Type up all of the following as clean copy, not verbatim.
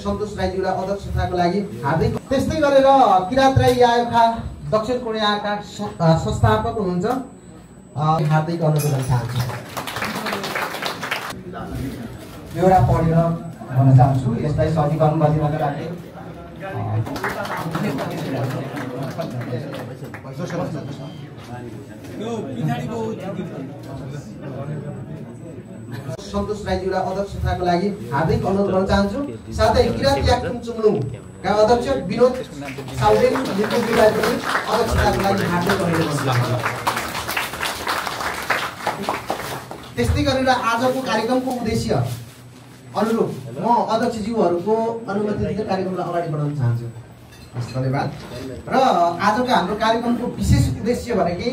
सन्तोष राईज्यूलाई अध्यक्षताको लागि हार्दिक। त्यस्तै गरेर किरात राई यायोखा दक्षिण कोरियाका संस्थापक हुनुहुन्छ, हार्दिक अनुरोध गर्न चाहन्छु। एउटा पढेर भन्न चाहन्छु, यसलाई सजीकरण गरिरहेको राखेँ। सन्तोष राईज्यूलाई अध्यक्षताको लागि हार्दिक अनुरोध गर्न चाहन्छु। साथै किरात याक्थुम चुम्लुङका अध्यक्ष विनोद साउदेन लिम्बुज्यूलाई पनि अध्यक्षताको लागि हार्दिक अनुरोध गर्न चाहन्छु। त्यस्तै गरेर आजको कार्यक्रमको उद्देश्य अनुरूप म अध्यक्षज्यूहरूको अनुमति दिँदै कार्यक्रमलाई अगाडि बढाउन चाहन्छु। धन्यवाद। र आजको हाम्रो कार्यक्रमको विशेष उद्देश्य भनेकै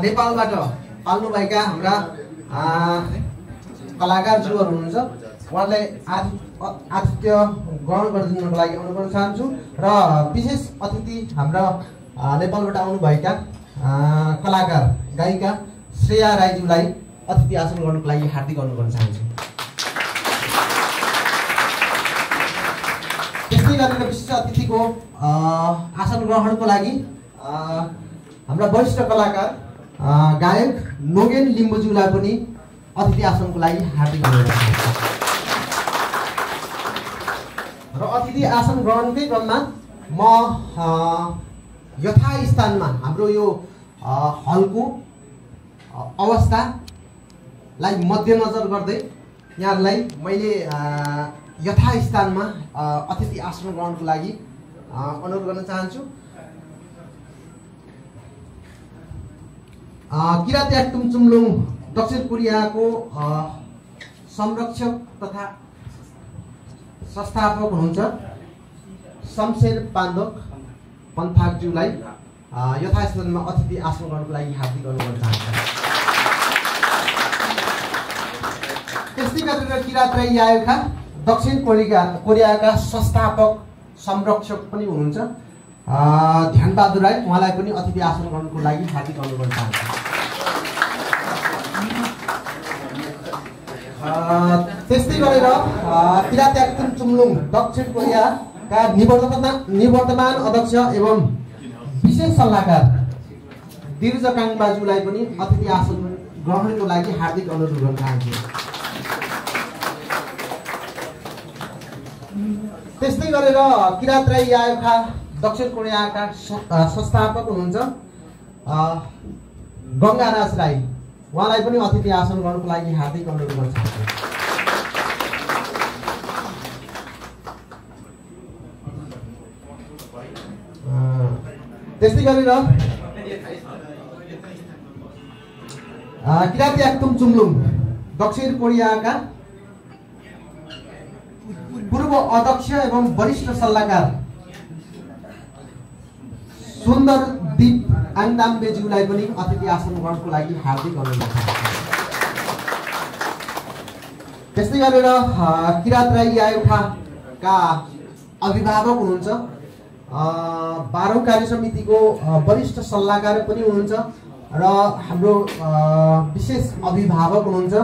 नेपालबाट पाल्नुभएका हाम्रा कलाकारज्यूहरू हुनुहुन्छ, उहाँलाई आतिथ्य ग्रहण गरिदिनुको लागि अनुरोध गर्न चाहन्छु। र विशेष अतिथि हाम्रा नेपालबाट आउनुभएका कलाकार गायिका श्रेया राईज्यूलाई अतिथि आसन गर्नुको लागि हार्दिक अनुरोध गर्न चाहन्छु। त्यस्तै गरेर विशिष्ट अतिथिको आसन ग्रहणको लागि हाम्रा वरिष्ठ कलाकार गायक नोगेन लिम्बुज्यूलाई पनि अतिथि आसनको लागि हार्दिक अनुरोध गर्न चाहन्छु। र अतिथि आसन ग्रहणकै क्रममा म यथास्थानमा हाम्रो यो हलको अवस्थालाई मध्यनजर गर्दै यहाँहरूलाई मैले यथास्थानमा अतिथि आसन ग्रहणको लागि अनुरोध गर्न चाहन्छु। किरात याक्थुम चुम्लुङ दक्षिण कोरियाको संरक्षक तथा संस्थापक हुनुहुन्छ शमशेर पान्दोक पन्थाकज्यूलाई यथास्थानमा अतिथि आसन गर्नको लागि हार्दिक अनुरोध गर्न चाहन्छु। त्यस्तै गरेर किरात राई यायोखा दक्षिण कोरियाका संस्थापक संरक्षक पनि हुनुहुन्छ ध्यानबहादुर राई, उहाँलाई पनि अतिथि आसन गर्नुको लागि हार्दिक अनुरोध गर्न चाहन्छु। त्यस्तै गरेर किरात याक्थुम चुम्लुङ दक्षिण कोरियाका निवर्तमान अध्यक्ष एवं विशेष सल्लाहकार दिर्ज काङबाज्यूलाई पनि अतिथि आसन ग्रहणको लागि हार्दिक अनुरोध गर्न चाहन्छु। त्यस्तै गरेर किरात राई यायोखा दक्षिण कोरियाका संस्थापक हुनुहुन्छ गङ्गाराज राई, उहाँलाई पनि अतिथि आसन गर्नुको लागि हार्दिक अनुरोध गर्न चाहन्छु। त्यस्तै गरेर किरात याक्थुम चुम्लुङ दक्षिण कोरियाका पूर्व अध्यक्ष एवं वरिष्ठ सल्लाहकार सुन्दर दीप आङदाम्बेज्यूलाई पनि अतिथि आसन ग्रहणको लागि हार्दिक अनुरोध गर्न चाहन्छु। त्यस्तै गरेर किरात राई यायोखाका अभिभावक हुनुहुन्छ, 12औं कार्य समितिको वरिष्ठ सल्लाहकार पनि हुनुहुन्छ र हाम्रो विशेष अभिभावक हुनुहुन्छ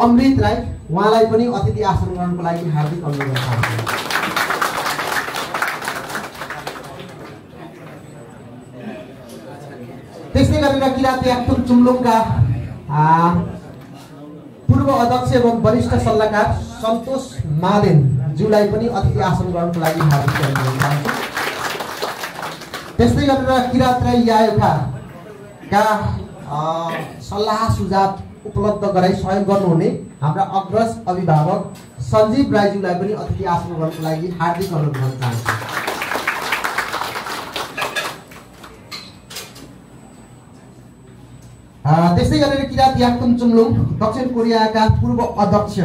अमृत राई, उहाँलाई पनि अतिथि आसन ग्रहणको लागि हार्दिक अनुरोध गर्न चाहन्छु। त्यस्तै गरेर किरात याक्थुम चुम्लुङका पूर्व अध्यक्ष एवं वरिष्ठ सल्लाहकार सन्तोष मादेन ज्यूलाई पनि अतिथि आसन ग्रहणको लागि हार्दिक अनुरोध गर्न चाहन्छु। त्यस्तै गरेर किरात राई यायोखाका सल्लाह सुझाव उपलब्ध गराई सहयोग गर्नुहुने हाम्रा अग्रज अभिभावक सञ्जीव राईज्यूलाई पनि अतिथि आसन ग्रहणको लागि हार्दिक अनुरोध गर्न चाहन्छु। त्यस्तै गरेर किरात याक्थुम चुम्लुङ दक्षिण कोरियाका पूर्व अध्यक्ष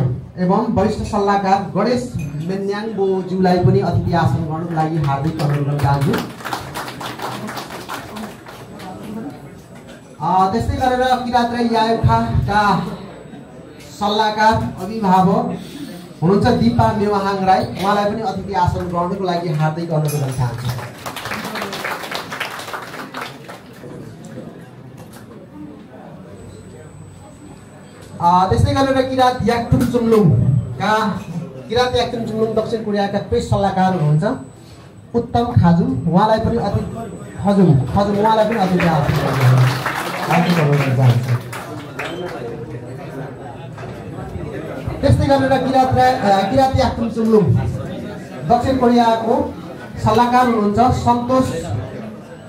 एवं वरिष्ठ सल्लाहकार गणेश मेन्याङबोज्यूलाई पनि अतिथि आसन गर्नको लागि हार्दिक अनुरोध गर्न चाहन्छु। त्यस्तै गरेर किरात राई यायोखाका सल्लाहकार अभिभावक हुनुहुन्छ दिपा मेवाहाङ राई, उहाँलाई पनि अतिथि आसन ग्रहणको लागि हार्दिक अनुरोध गर्न चाहन्छु। त्यस्तै गरेर किरात याक्थुम चुम्लुङका किराँत याक्थुम चुम्लुङ दक्षिण कोरियाका प्रेस सल्लाहकार हुनुहुन्छ उत्तम खाजुङ, उहाँलाई पनि खजुङ उहाँलाई पनि अतिथि गर्न चाहन्छु। त्यस्तै गरेर किराँत याक्थुम चुम्लुङ दक्षिण कोरियाको सल्लाहकार हुनुहुन्छ सन्तोष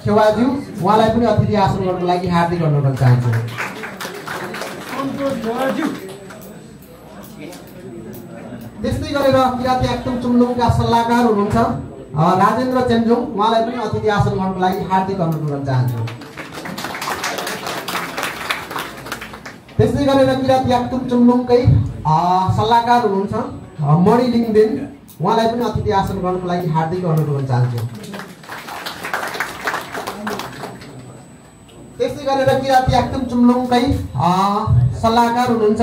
खेवाज्यू, उहाँलाई पनि अतिथि आसन गर्नको लागि हार्दिक अनुरोध चाहन्छु। त्यस्तै गरेर किराँत याक्थुम चुम्लुङका सल्लाहकार हुनुहुन्छ राजेन्द्र चेम्जोङ, उहाँलाई पनि अतिथि आसन गर्नको लागि हार्दिक अनुरोध चाहन्छु। त्यस्तै गरेर किराँत याक्थुम चुम्लुङकै सल्लाहकार हुनुहुन्छ मणि लिङदेन, उहाँलाई पनि अतिथि आसन गर्नको लागि हार्दिक अनुरोध चाहन्छु। त्यस्तै गरेर किराँत याक्थुम चुम्लुङकै सल्लाहकार हुनुहुन्छ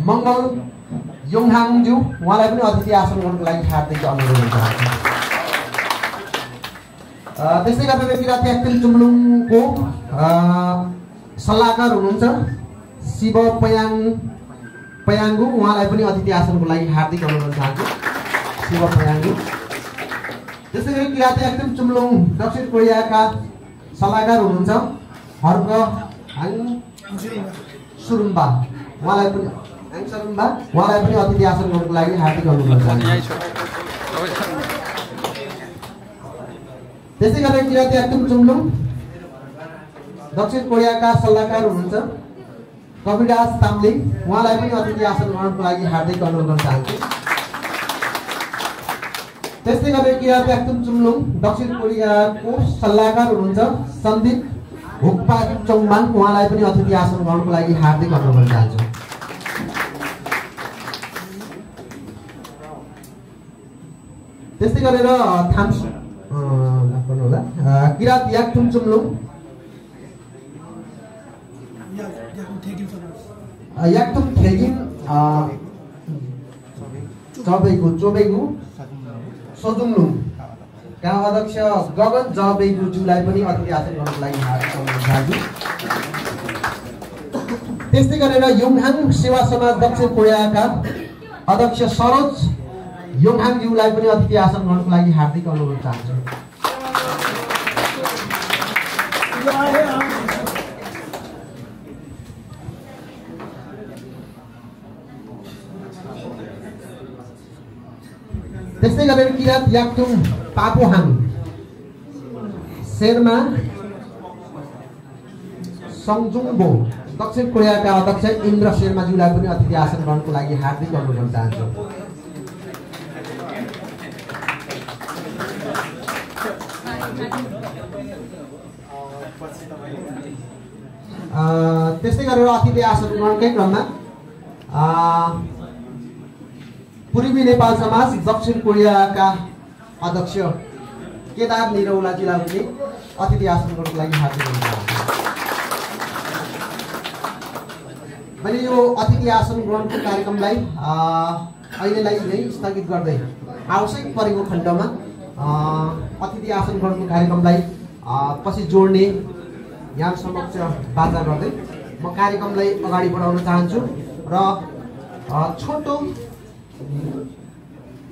मङ्गल योङहाङज्यू, उहाँलाई पनि अतिथि आसन गर्नको लागि हार्दिक अनुरोध चाहन्छु। त्यस्तै गरेर किराँत याक्थुम चुम्लुङको सल्लाहकार हुनुहुन्छ शिव पयाङ्गु, उहाँलाई पनि अतिथि आसनको लागि हार्दिक अनुरोध चाहन्छु। शिव पयाङ्गु। त्यसै गरी किराँत याक्थुम चुम्लुङ दक्षिण कोरियाका सल्लाहकार हुनुहुन्छ हर्क सुरुम्बा, उहाँलाई पनि अतिथि आसन गर्नको लागि हार्दिक अनुरोध चाहन्छु। त्यसै गरी किराँत याक्थुम चुम्लुङ दक्षिण कोरियाका सल्लाहकार हुनुहुन्छ कविराज ताम्लिङ, उहाँलाई पनि अतिथि आसन गर्नको लागि हार्दिक अनुरोध चाहन्छु। त्यस्तै गरी किराँत याक्थुम चुम्लुङ दक्षिण कोरियाको सल्लाहकार हुनुहुन्छ सन्दीप हुक्पा चोङमाङ, उहाँलाई पनि अतिथि आसन गर्नको लागि हार्दिक अनुरोध चाहन्छु। त्यस्तै गरेर किराँत याक्थुम चुम्लुङ याक्थुम थेगिम चोबेगु सोजुङलुङ गाउँ अध्यक्ष गगन जबेगुज्यूलाई पनि अतिथि आसन गर्नको लागि हार्दिक अनुरोध चाहन्छु। त्यस्तै गरेर योङहाङ सेवा समाज दक्षिण कोरियाका अध्यक्ष सरोज योङहाङज्यूलाई पनि अतिथि आसन गर्नको लागि हार्दिक अनुरोध चाहन्छु। त्यस्तै गरेर किराँत याक्थुम पापोहाङ शेर्मा सङजुङबो दक्षिण कोरियाका अध्यक्ष इन्द्र शेर्माज्यूलाई पनि अतिथि आसन गर्नको लागि हार्दिक अनुरोध चाहन्छु। त्यस्तै गरेर अतिथि आसन ग्रहणकै क्रममा पूर्वी नेपाल समाज दक्षिण कोरियाका अध्यक्ष केदार निरौलाजीलाई पनि अतिथि आसन गर्नको लागि हार्दिक अनुरोध। मैले यो अतिथि आसन ग्रहणको कार्यक्रमलाई अहिलेलाई यही स्थगित गर्दै आवश्यक परेको खण्डमा अतिथि आसन ग्रहणको कार्यक्रमलाई पछि जोड्ने यहाँ समक्ष वाचा गर्दै म कार्यक्रमलाई अगाडि बढाउन चाहन्छु र छोटो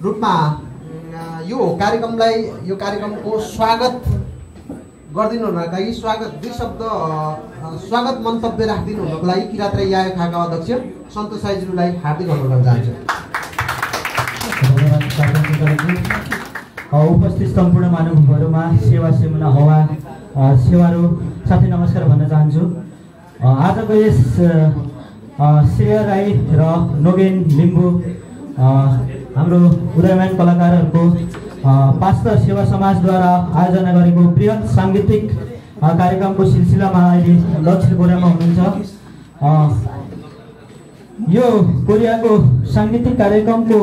रूपमा यो कार्यक्रमको स्वागत गरिदिनु हुनका लागि दुई शब्द स्वागत मन्तव्य राखिदिनु हुनको लागि किराँत राई आयोखाका अध्यक्ष सन्तोष राईज्यूलाई हार्दिक अनुरोध चाहन्छु। उपस्थित सम्पूर्ण महानुभावहरूमा सेवा सेमुना हवा सेवाहरू साथै नमस्कार भन्न चाहन्छु। आजको यस श्रेय राई र नोगेन लिम्बू हाम्रो उदयमान कलाकारहरूको पास्तर सेवा समाजद्वारा आयोजना गरेको बृहत साङ्गीतिक कार्यक्रमको सिलसिलामा अहिले दक्षिण कोरियामा हुनुहुन्छ। यो कोरियाको साङ्गीतिक कार्यक्रमको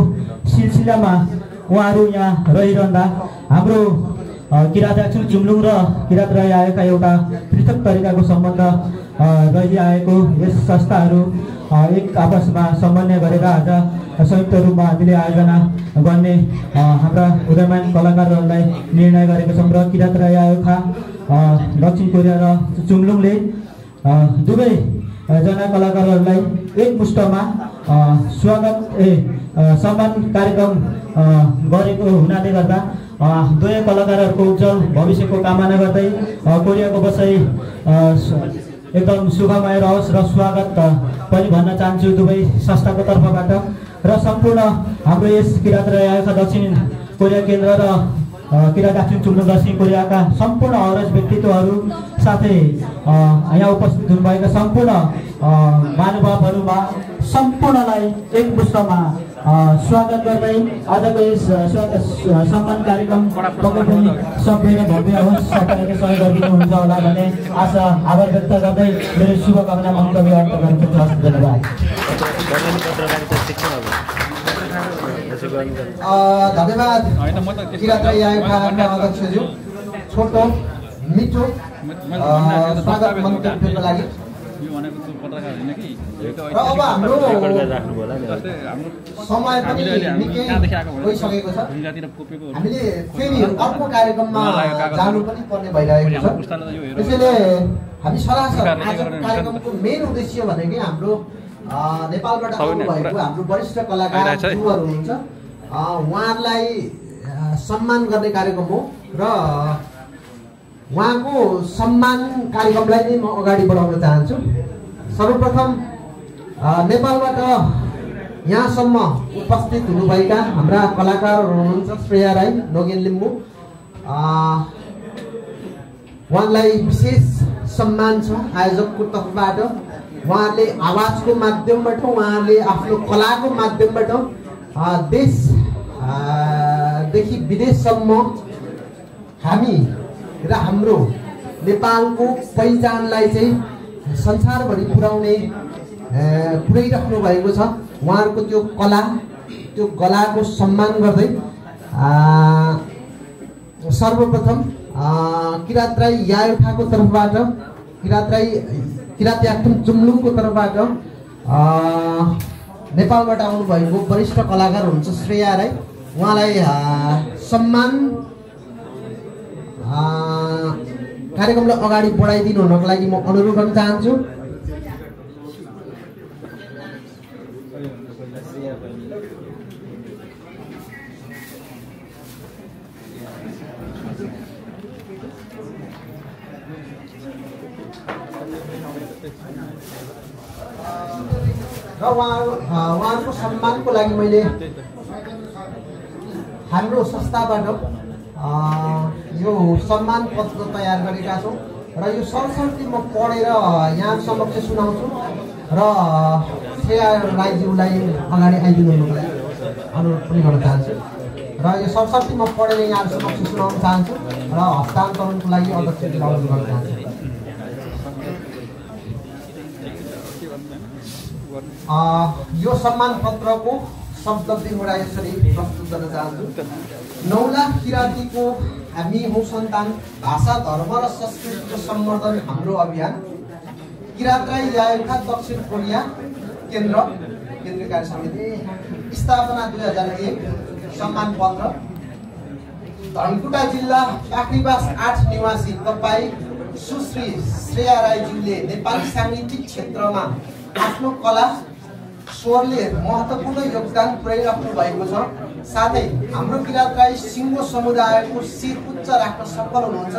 सिलसिलामा उहाँहरू यहाँ रहिरहँदा हाम्रो किराँत याक्थुम चुम्लुङ र किराँत राई आयोगका एउटा पृथक तरिकाको सम्बन्ध रहिआएको यस संस्थाहरू एक आपसमा समन्वय गरेर आज संयुक्त रूपमा हामीले आयोजना गर्ने हाम्रा उदयमान कलाकारहरूलाई निर्णय गरेका छौँ र किराँत राई आयोगका दक्षिण कोरिया र चुम्लुङले दुवै जना कलाकारहरूलाई एक मुष्टमा सम्मान कार्यक्रम गरेको हुनाले गर्दा दुवै कलाकारहरूको उज्जवल भविष्यको कामना गर्दै कोरियाको बसाइ एकदम सुखमय रहोस् र स्वागत पनि भन्न चाहन्छु दुवै संस्थाको तर्फबाट र सम्पूर्ण हाम्रो यस किरात रही आएका दक्षिण कोरिया केन्द्र र किरात दक्षिण चुम्लुङ दक्षिण कोरियाका सम्पूर्ण अग्रज व्यक्तित्वहरू साथै यहाँ उपस्थित हुनुभएका सम्पूर्ण महानुभावहरूमा सम्पूर्णलाई एक पुष्पमा स्वागत गर्दै आजको यस सम्मान कार्यक्रम पक्कै पनि सबै भव्य होस्, सबैले सहयोग गरिदिनुहुन्छ होला भन्ने आशा आभार व्यक्त गर्दै मेरो शुभकामना मन्तव्य व्यक्त गर्न चाहन्छु। धन्यवाद। धन्यवाद किरात रही आएका अध्यक्षज्यू छोटो मिठो स्वागत मन्तव्यको लागि। र अब हाम्रो समय पनि निकै गइसकेको छ, हामीले फेरि अर्को कार्यक्रममा जानु पनि पर्ने भइरहेको छ। त्यसैले हामी सरासर आजको कार्यक्रमको मेन उद्देश्य भनेकै हाम्रो नेपालबाट आउनुभएको हाम्रो वरिष्ठ कलाकार युवाहरू हुनुहुन्छ, उहाँहरूलाई सम्मान गर्ने कार्यक्रम हो र उहाँको सम्मान कार्यक्रमलाई नै म अगाडि बढाउन चाहन्छु। सर्वप्रथम नेपालबाट यहाँसम्म उपस्थित हुनुभएका हाम्रा कलाकारहरू हुनुहुन्छ श्रेया राई, नोगेन लिम्बू, उहाँलाई विशेष सम्मान छ आयोजकको तर्फबाट। उहाँहरूले आवाजको माध्यमबाट, उहाँहरूले आफ्नो कलाको माध्यमबाट देशदेखि विदेशसम्म हामी र हाम्रो नेपालको पहिचानलाई चाहिँ संसारभरि पुर्याइराख्नु भएको छ। उहाँहरूको त्यो कला, त्यो कलाको सम्मान गर्दै सर्वप्रथम किरात राई यायुठाको तर्फबाट, किरात याक्थुम चुम्लुङको तर्फबाट नेपालबाट आउनुभएको वरिष्ठ कलाकार हुनुहुन्छ श्रेया राई, उहाँलाई सम्मान कार्यक्रमलाई अगाडि बढाइदिनु हुनको लागि म अनुरोध गर्न चाहन्छु। र उहाँहरूको सम्मानको लागि मैले हाम्रो संस्थाबाट यो सम्मान पत्र तयार गरेका छौँ र यो सरसर्ती म पढेर यहाँ समक्ष सुनाउँछु र श्रेया राईज्यूलाई अगाडि आइदिनुको लागि अनुरोध पनि गर्न चाहन्छु र यो सरसर्ती म पढेर यहाँ समक्ष सुनाउन चाहन्छु र हस्तान्तरणको लागि अध्यक्षज्यूलाई अनुरोध गर्न चाहन्छु। यो सम्मान पत्रको शब्द विवरण यसरी प्रस्तुत गर्न चाहन्छु। 9 लाख किरातीको हामी हौ सन्तान, भाषा धर्म र संस्कृतिको सम्वर्धन हाम्रो अभियान। किरात राई यायुखा दक्षिण कोरिया केन्द्रीय कार्य समिति स्थापना 2001। सम्मान पत्र धनकुटा जिल्ला काँक्रीबास 8 निवासी तपाईँ सुश्री श्रेया राईज्यूले नेपाली साङ्गीतिक क्षेत्रमा आफ्नो कला स्वरले महत्त्वपूर्ण योगदान पुर्याइराख्नु भएको छ। साथै हाम्रो किरात राई सिङ्गो समुदायको शिर उच्च राख्न सफल हुनुहुन्छ।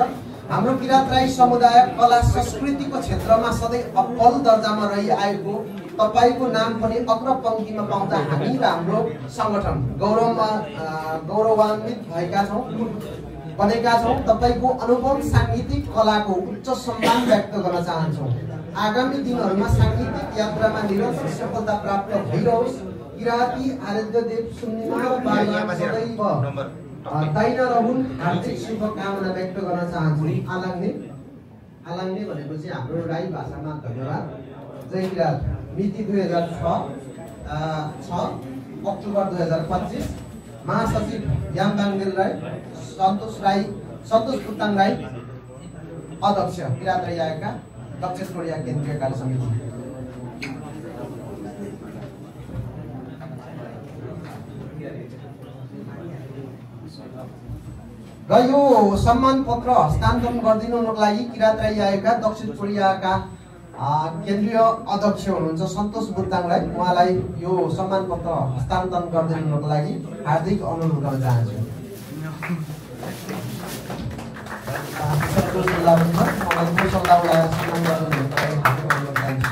हाम्रो किरात राई समुदाय कला संस्कृतिको क्षेत्रमा सधैँ अब्बल दर्जामा रहिआएको तपाईँको नाम पनि अग्रपङ्क्तिमा पाउँदा हामी र हाम्रो सङ्गठन गौरवान्वित बनेका छौँ। तपाईँको अनुभव साङ्गीतिक कलाको उच्च सम्मान व्यक्त गर्न चाहन्छौँ। आगामी दिनहरूमा साङ्गीतिक यात्रामा निरन्तर सफलता प्राप्त भइरहोस्। किराती आराध्यदेव सुन्निमा सदैव दाइन रहून्, हार्दिक शुभकामना व्यक्त गर्न चाहन्छु। आलाङ्ने भनेपछि हाम्रो राई भाषामा धन्यवाद। जय किरात। मिति 2006 अक्टोबर 2025। महासचिव यामबाङ्गेल राई, सन्तोष पुत्ताङ राई, अध्यक्ष किरात राई आएका दक्षिण कोरिया केन्द्रीय कार्य समिति। र यो सम्मान पत्र हस्तान्तरण गरिदिनुको लागि किरात राई आएका दक्षिण कोरियाका केन्द्रीय अध्यक्ष हुनुहुन्छ सन्तोष बुद्धाङलाई, उहाँलाई यो सम्मान पत्र हस्तान्तरण गरिदिनुको लागि हार्दिक अनुरोध गर्न चाहन्छु। सन्तोष बुद्धाङलाई सम्मान गरिदिनुको लागि हार्दिक अनुरोध चाहन्छु।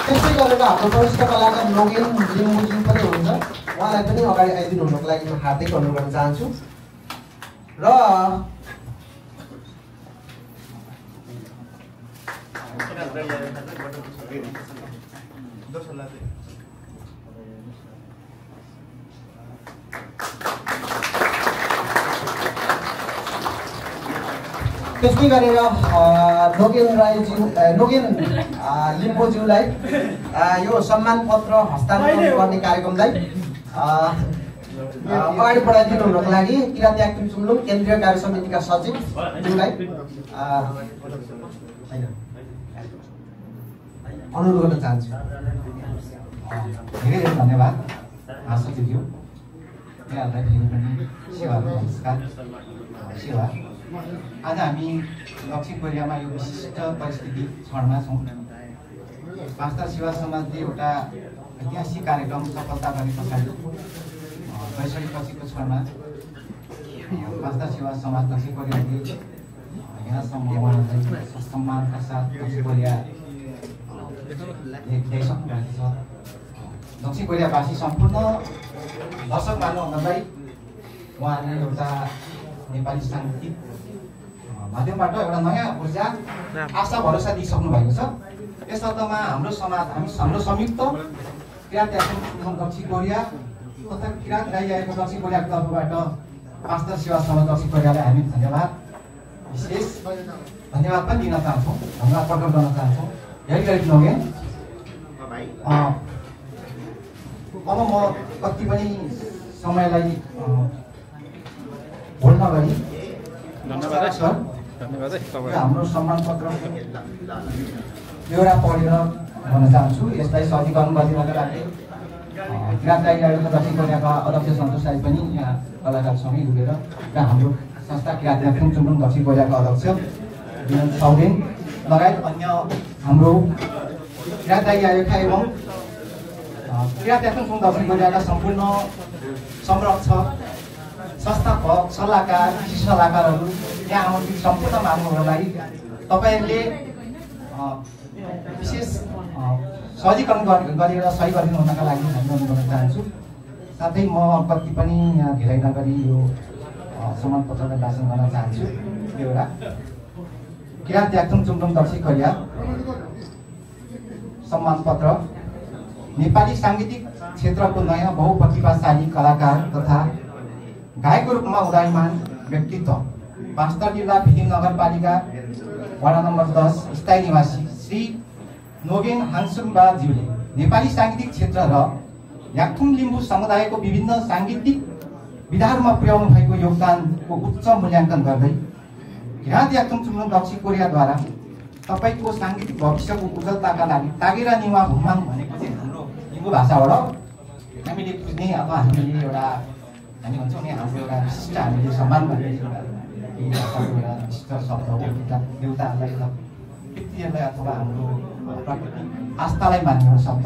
त्यसै गरेर हाम्रो वरिष्ठ कलाकार नोगेन लिम्बुजी पनि हुनुहुन्छ, उहाँलाई पनि अगाडि आइदिनु हुनुको लागि म हार्दिक अनुरोध गर्न चाहन्छु। र त्यसै गरेर नोगेन लिम्बुज्यूलाई यो सम्मान पत्र हस्तान्तरण गर्ने कार्यक्रमलाई अगाडि बढाइदिनु हुनको लागि किराँती याक्थुम चुम्लुङ केन्द्रीय कार्य समितिका सचिवज्यूलाई अनुरोध गर्न चाहन्छु। धेरै धेरै धन्यवाद सचिवज्यू। यहाँहरूलाई फेरि पनि नमस्कार। सेवा आज हामी दक्षिण कोरियामा यो विशिष्ट परिस्थिति क्षणमा छौँ। पास्टर सेवा समाजले एउटा ऐतिहासिक कार्यक्रम सफलता गरे पछाडि ६२ पछिको क्षणमा पास्टर सेवा समाज दक्षिण कोरियाले यहाँसम्म उहाँहरूलाई सम्मानका साथ दक्षिण कोरिया ल्याइसक्नु भएको छ। दक्षिण कोरियावासी सम्पूर्ण दर्शक महानुभावहरूलाई उहाँहरूले एउटा नेपाली साङ्गीतिक माध्यमबाट एउटा नयाँ ऊर्जा आशा भरोसा दिइसक्नु भएको छ। यस अर्थमा हाम्रो समाज हाम्रो संयुक्त किराँत याक्थुम दक्षिण कोरिया तथा किराँत गाई आएको दक्षिण कोरियाको तर्फबाट पास्टर सेवा समाज दक्षिण कोरियालाई हामी धन्यवाद विशेष धन्यवाद पनि दिन चाहन्छौँ, धन्यवाद प्रकट गर्न चाहन्छौँ। यही गरी नोगेन अब म कति पनि समयलाई बोल्न गरी हाम्रो सम्मान पत्र एउटा पढेर भन्न चाहन्छु। यसलाई सजीकरण गरिदिनको लागि किराँत गाई आएको दक्षिण कोरियाका अध्यक्ष सन्तोष राई पनि यहाँ कलाकारसँगै डुबेर र हाम्रो संस्था किराँत याक्थुम चुम्लुङ दक्षिण कोरियाका अध्यक्ष विनोद सौदेन लगायत अन्य हाम्रो किराँत गाई आएका एवं किराँत याक्थुम चुम्लुङ दक्षिण कोरियाका सम्पूर्ण संरक्षक संस्थापक सल्लाहकार कृषि सल्लाहकारहरू यहाँ आमन्त्रित सम्पूर्ण महानुभावहरूलाई तपाईँहरूले विशेष सहजीकरण गरेर सही गरिदिनु हुनका लागि धन्यवाद गर्न चाहन्छु। साथै म कति पनि यहाँ धेरै नगरी यो सम्मान पत्रलाई वाचन गर्न चाहन्छु। एउटा किराँत याक्थुम चुम्लुङ दक्षिण कोरिया सम्मान पत्र नेपाली साङ्गीतिक क्षेत्रको नयाँ बहुप्रतिभाशाली कलाकार तथा गायकको रूपमा उदयमान व्यक्तित्व पास्टर जिल्ला फिलिम नगरपालिका वडा नम्बर 10 स्थायी निवासी श्री नोगेन हाङसुङबाज्यूले नेपाली साङ्गीतिक क्षेत्र र याक्थुम लिम्बू समुदायको विभिन्न साङ्गीतिक विधाहरूमा पुर्याउनु भएको योगदानको उच्च मूल्याङ्कन गर्दै किराँत याक्थुम चुम्लुङ दक्षिण कोरियाद्वारा तपाईँको साङ्गीतिक भविष्यको उज्जवलताका लागि तागेरा निवा भुमाङ भनेको चाहिँ हाम्रो लिम्बू भाषाबाट हामीले बुझ्ने अथवा हामीले एउटा हामी भन्छौँ नि हाम्रो एउटा विशिष्ट हामीले सम्मान गर्ने एउटा विशिष्ट शब्द हो। देउताहरूलाई पितृहरूलाई अथवा हाम्रो प्रकृति आस्थालाई मान्ने एउटा शब्द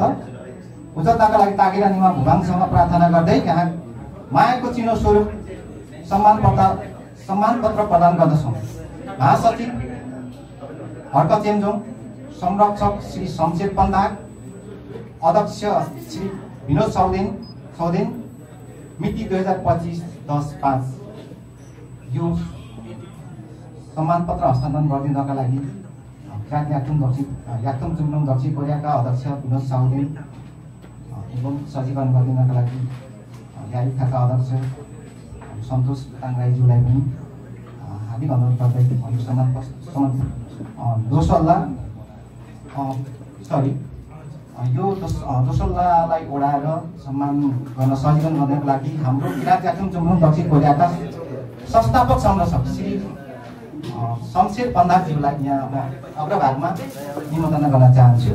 उज्जवलताका लागि तागेरा निवा भुमाङसँग प्रार्थना गर्दै यहाँ मायाको चिनो स्वरूप सम्मान पत्र प्रदान गर्दछौँ। महासचिव हर्क चेम्जोङ, संरक्षक श्री शमशेर पन्दाक, अध्यक्ष श्री विनोद सौदेन मिति 2025-10/5 यो सम्मान पत्र हस्तान्तरण गरिदिनका लागि किराँत याक्थुम चुम्लुङ दक्षिण कोरियाका अध्यक्ष विनोद सौदेन एवं सजीकरण गरिदिनका लागि यायुखाका अध्यक्ष सन्तोष ताङराईज्यूलाई पनि हार्दिक अनुरोध गर्दै सम्मान यो दोसल्लालाई ओढाएर सम्मान गर्न सजीवन गर्नको लागि हाम्रो किराँत याक्थुम चुम्लुङ दक्षिण कोरियाका संस्थापक संरक्षक श्री शमशेर पन्दाज्यूलाई यहाँ म अग्रभागमा निमन्त्रणा गर्न चाहन्छु।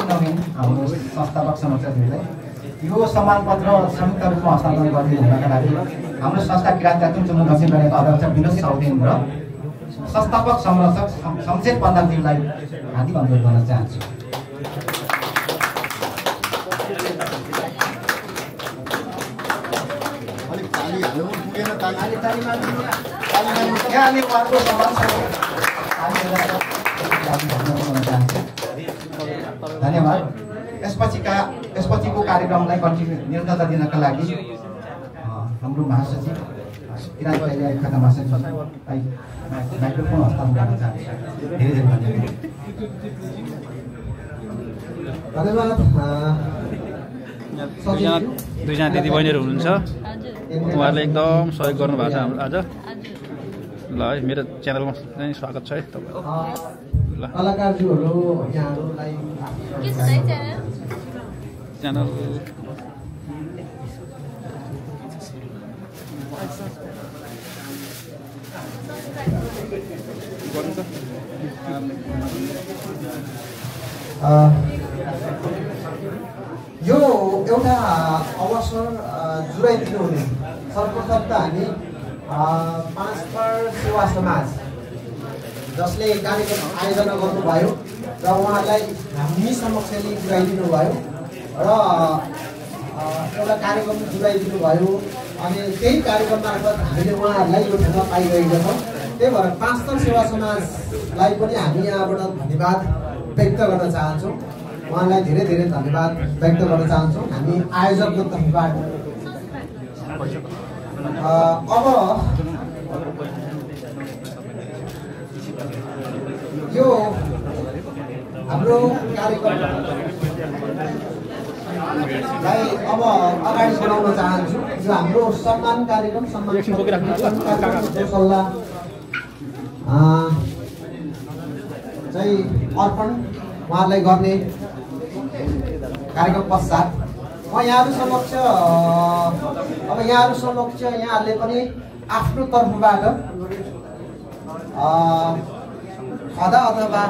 नवीन हाम्रो संस्थापक समर्थकहरूलाई यो सम्मानपत्र संयुक्त रूपमा हस्तान्तरण गर्ने हुनका लागि हाम्रो संस्था किराँत जातिम जुम्ला दक्षिण प्रदेशका अध्यक्ष विनोद साउदेन र संस्थापक संरक्षक शमशेर पन्दाज्यूलाई हार्दिक अनुरोध गर्न चाहन्छु। धन्यवाद। यसपछिको कार्यक्रमलाई निरन्तरता दिनका लागि हाम्रो महासचिव किराँत खाता महासचिवलाई माइक्रोफोन हस्तान्तरण गर्न चाहन्छु। धेरै धेरै धन्यवाद। दुईजना दिदीबहिनीहरू हुनुहुन्छ, उहाँहरूले एकदम सहयोग गर्नुभएको छ हाम्रो आज। ल है, मेरो च्यानलमा चाहिँ स्वागत छ है तपाईँको। कलाकारज्यूहरू यहाँहरूलाई च्यानल यो एउटा अवसर जुराइदिनु हुने। सर्वप्रथम त हामी पाँचपर सेवा समाज जसले कार्यक्रम आयोजना गर्नुभयो र उहाँहरूलाई हामी समक्ष जुराइदिनु भयो र एउटा कार्यक्रम जुराइदिनु भयो अनि त्यही कार्यक्रम मार्फत हामीले उहाँहरूलाई यो ठाउँमा पाइरहेका छौँ। त्यही भएर पाँचतर सेवा समाजलाई पनि हामी यहाँबाट धन्यवाद व्यक्त गर्न चाहन्छौँ। उहाँलाई धेरै धेरै धन्यवाद व्यक्त गर्न चाहन्छौँ हामी आयोजकको तर्फबाट। अब यो हाम्रो कार्यक्रमलाई अब अगाडि बढाउन चाहन्छु। यो हाम्रो सम्मान कार्यक्रम सल्लाह चाहिँ अर्पण उहाँहरूलाई गर्ने कार्यक्रम पश्चात म यहाँहरू समक्ष यहाँहरूले पनि आफ्नो तर्फबाट खदा अथवा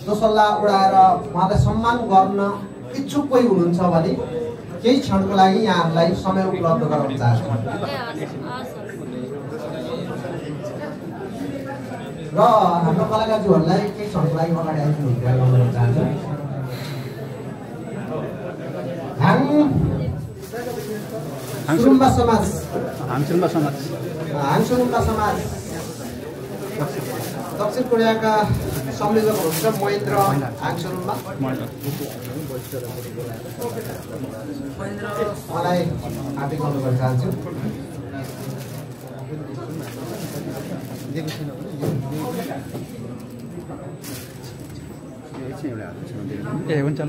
दोसल्ला उडाएर उहाँलाई सम्मान गर्न इच्छुक कोही हुनुहुन्छ भने केही क्षणको लागि यहाँहरूलाई समय उपलब्ध गराउन चाहन्छु र हाम्रो कलाकारज्यूहरूलाई केही क्षणको लागि अगाडि आइदिनु चाहन्छु। हाङसुरुम्बा समाज दक्षिण कोरियाका संयोजक हुनुहुन्छ महेन्द्र हाङसुरुम्बा। उहाँलाई हार्दिक अनुरोध गर्न चाहन्छु। ए हुन्छ ल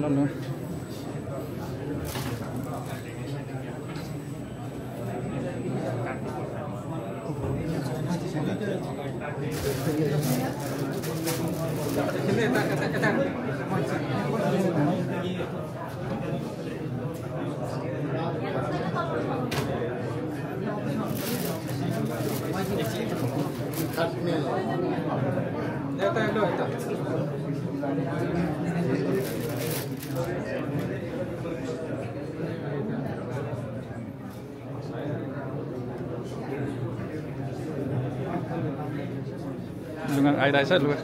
लुगा आइरहेछ लुगा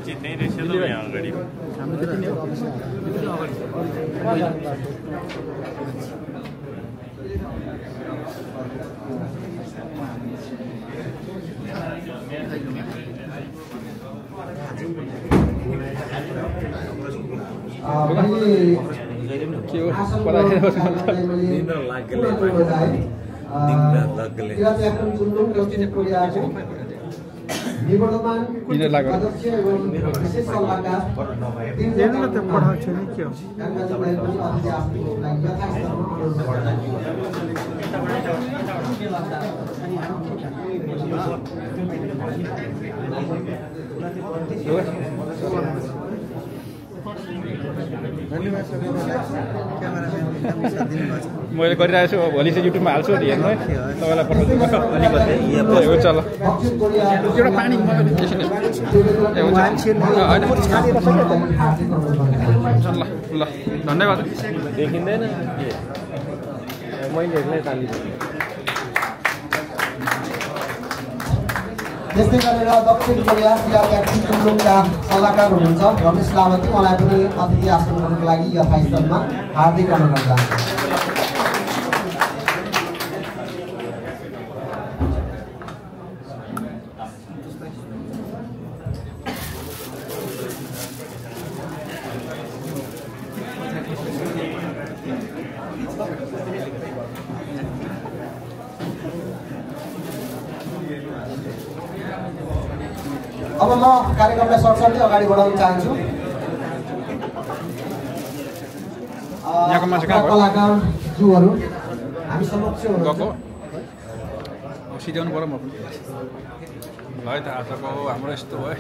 चिन्ने रहेछ त यहाँ अगाडि निवर्तमान अध्यक्ष एवं विशेष सल्लाहकार मैले गरिरहेको छु भोलि चाहिँ युट्युबमा हाल्छु नि हेर्नु है तपाईँलाई पठाउँछु हुन्छ ल एउटा पानी ल ल धन्यवाद देखिँदैन मैले एक्लै ताली त्यस्तै गरेर दक्षिण कोरिया चियाका सल्लाहकार हुनुहुन्छ रमेश लावती, उहाँलाई पनि अतिथि आसन गर्नको लागि यथास्थलमा हार्दिक अनुरोध गर्दछु। अब म कार्यक्रमलाई सरसर्ती अगाडि बढाउन चाहन्छु। कलाकारज्यूहरू हामी समक्ष गएको सिध्याउनु पऱ्यो म पनि ल है त आजको हाम्रो यस्तो भयो।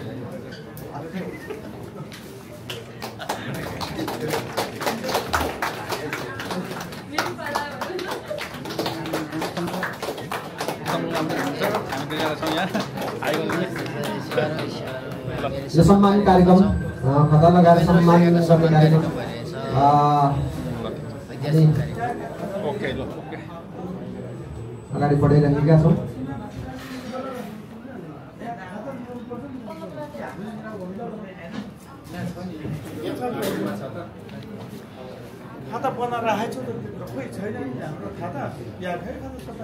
यो सम्मान कार्यक्रम खदा लगाएर सम्मान गर्ने कार्यक्रम अगाडि बढाइरहेका छौँ। खाता बनाएर राखेको छु त खोइ छैन हाम्रो खाता या खै खाता